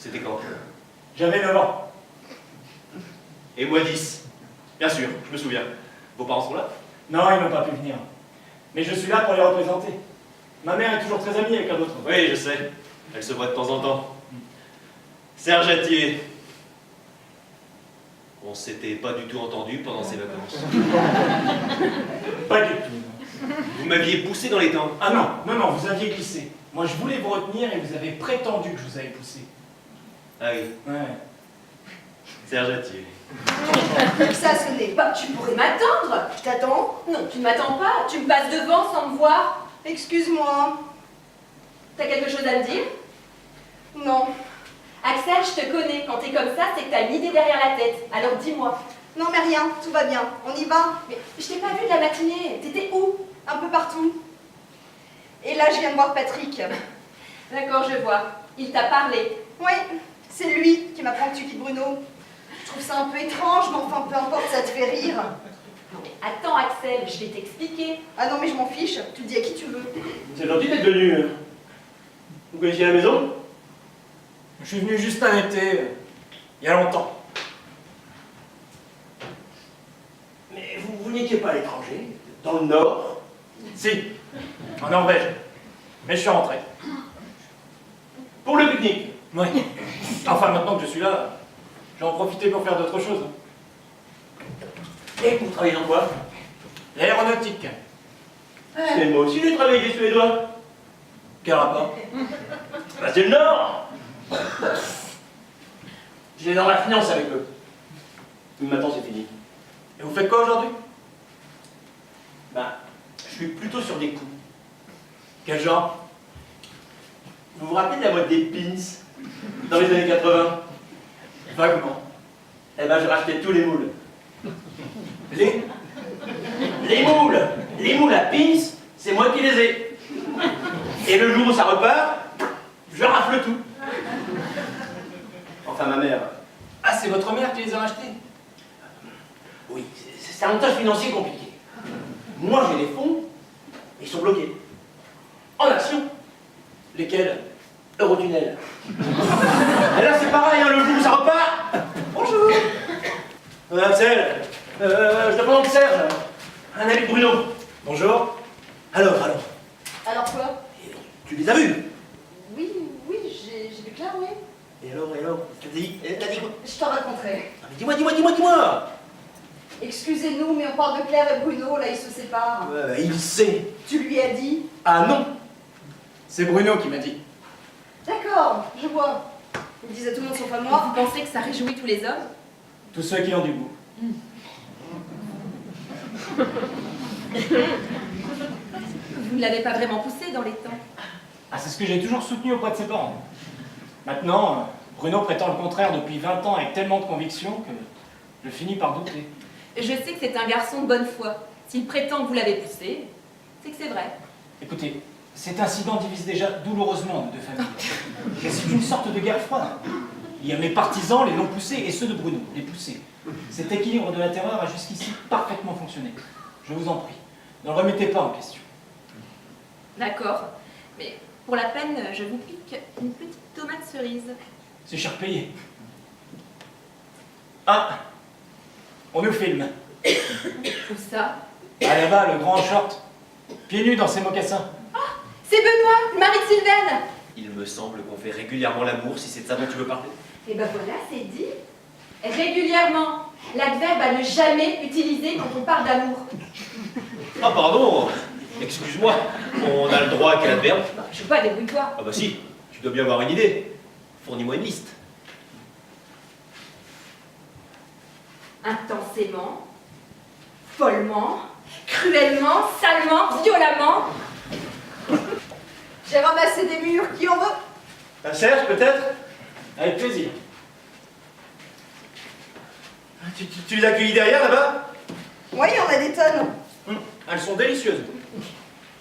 C'était quand? J'avais 9 ans. Et moi 10. Bien sûr, je me souviens. Vos parents sont là? Non, ils n'ont pas pu venir. Mais je suis là pour les représenter. Ma mère est toujours très amie avec la vôtre. Oui, je sais. Elle se voit de temps en temps. Serge Attier. On s'était pas du tout entendu pendant ces vacances. Pas du tout. Vous m'aviez poussé dans les temps. Ah non, non, non, vous aviez glissé. Moi, je voulais vous retenir et vous avez prétendu que je vous avais poussé. Ah oui, Ouais. Serge Attier. Ça, ce n'est pas... Tu pourrais m'attendre. Je t'attends. Non, tu ne m'attends pas. Tu me passes devant sans me voir. Excuse-moi. T'as quelque chose à me dire? Non. Axel, je te connais. Quand t'es comme ça, c'est que t'as une idée derrière la tête. Alors dis-moi. Non mais rien, tout va bien. On y va? Mais je t'ai pas vu de la matinée. T'étais où? Un peu partout. Et là, je viens de voir Patrick. D'accord, je vois. Il t'a parlé. Oui, c'est lui qui m'apprend que tu quittes Bruno. Je trouve ça un peu étrange, mais enfin, peu importe, ça te fait rire. Non mais attends Axel, je vais t'expliquer. Ah non, mais je m'en fiche, tu le dis à qui tu veux. C'est gentil d'être venu. Vous connaissiez la maison? Je suis venu juste un été, il y a longtemps. Mais vous n'étiez pas à l'étranger? Dans le Nord? Si, en Norvège. Mais je suis rentré. Pour le pique-nique? Oui. Enfin, maintenant que je suis là, j'en profite pour faire d'autres choses. Et vous travaillez dans quoi? L'aéronautique. Mais moi aussi j'ai travaillé avec les Suédois. Quel rapport? Bah c'est le Nord. J'étais dans la finance avec eux. Mais maintenant c'est fini. Et vous faites quoi aujourd'hui? Bah, je suis plutôt sur des coups. Quel genre? Vous vous rappelez de la mode des pins dans les années 80? Vaguement. Eh ben je rachetais tous les moules. Les? Les moules à pins, c'est moi qui les ai. Et le jour où ça repart, je rafle tout. Enfin ma mère. Ah, c'est votre mère qui les a rachetés? Oui, c'est un montage financier compliqué. Moi j'ai les fonds, ils sont bloqués. En action. Lesquels? Eurotunnel. Et là c'est pareil, hein, le jour où ça repart. Bonjour. Axel, je te présente Serge, un ami de Bruno. Bonjour. Alors, Alors quoi? tu les as vus? Oui, j'ai vu Claire, oui. Et alors, t'as dit quoi? Je t'en raconterai. Ah, mais dis-moi. Excusez-nous, mais on parle de Claire et Bruno, là ils se séparent. Il sait. Tu lui as dit? Ah non. C'est Bruno qui m'a dit. D'accord, je vois. Il disait à tout le monde sauf à moi. Vous pensez que ça réjouit tous les hommes? Tous ceux qui ont du goût. Vous ne l'avez pas vraiment poussé dans les temps. Ah, c'est ce que j'ai toujours soutenu auprès de ses parents. Maintenant, Bruno prétend le contraire depuis 20 ans avec tellement de conviction que je finis par douter. Je sais que c'est un garçon de bonne foi. S'il prétend que vous l'avez poussé, c'est que c'est vrai. Écoutez, cet incident divise déjà douloureusement nos deux familles. Mais c'est une sorte de guerre froide. Il y a mes partisans, les non poussés, et ceux de Bruno, les poussés. Cet équilibre de la terreur a jusqu'ici parfaitement fonctionné. Je vous en prie, ne le remettez pas en question. D'accord. Mais pour la peine, je vous pique une petite tomate cerise. C'est cher payé. Ah, on nous filme. Où ça? Ah là-bas, le grand en short, pieds nus dans ses mocassins. C'est Benoît, le mari de Sylvaine. Il me semble qu'on fait régulièrement l'amour, si c'est de ça dont tu veux parler. Et ben voilà, c'est dit. Régulièrement. L'adverbe à ne jamais utiliser quand on parle d'amour. Ah pardon, excuse-moi, on a le droit à quel adverbe? Je sais pas, débrouille-toi. Ah bah si, tu dois bien avoir une idée. Fournis-moi une liste. Intensément, follement, cruellement, salement, violemment. J'ai ramassé des murs, qui en veut? Un Serge peut-être? Avec plaisir. Tu les as accueillis derrière là-bas? Oui, on a des tonnes. Elles sont délicieuses.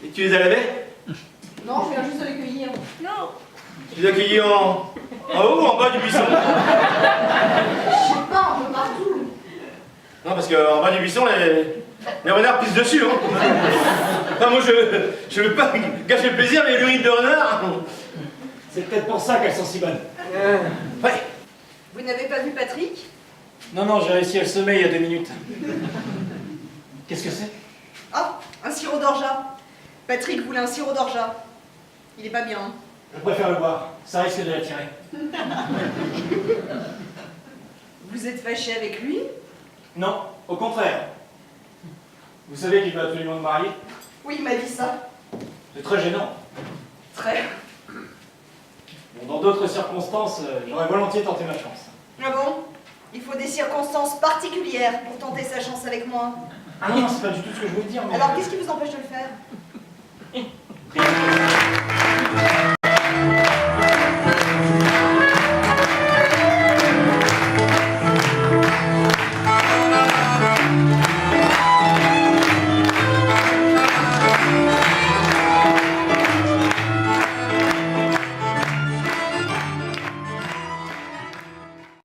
Et tu les as lavées? Non, je viens juste de les cueillir. Non. Tu les as accueillis en haut ou en bas du buisson? Je sais pas, un peu partout. Non, parce qu'en bas du buisson, les renards pissent dessus. Hein. Enfin, moi, je veux pas gâcher le plaisir, mais l'urine de renard, C'est peut-être pour ça qu'elles sont si bonnes. Ouais. Vous n'avez pas vu Patrick? Non, j'ai réussi à le semer il y a 2 minutes. Qu'est-ce que c'est? Ah, un sirop d'orgeat. Patrick voulait un sirop d'orgeat. Il est pas bien. Je préfère le boire, ça risque de l'attirer. Vous êtes fâché avec lui? Non, au contraire. Vous savez qu'il veut absolument me marier? Oui, il m'a dit ça. C'est très gênant. Très. Bon, dans d'autres circonstances, j'aurais volontiers tenté ma chance. Ah bon? Il faut des circonstances particulières pour tenter sa chance avec moi. Ah non, c'est pas du tout ce que je voulais dire, mais... Alors qu'est-ce qui vous empêche de le faire?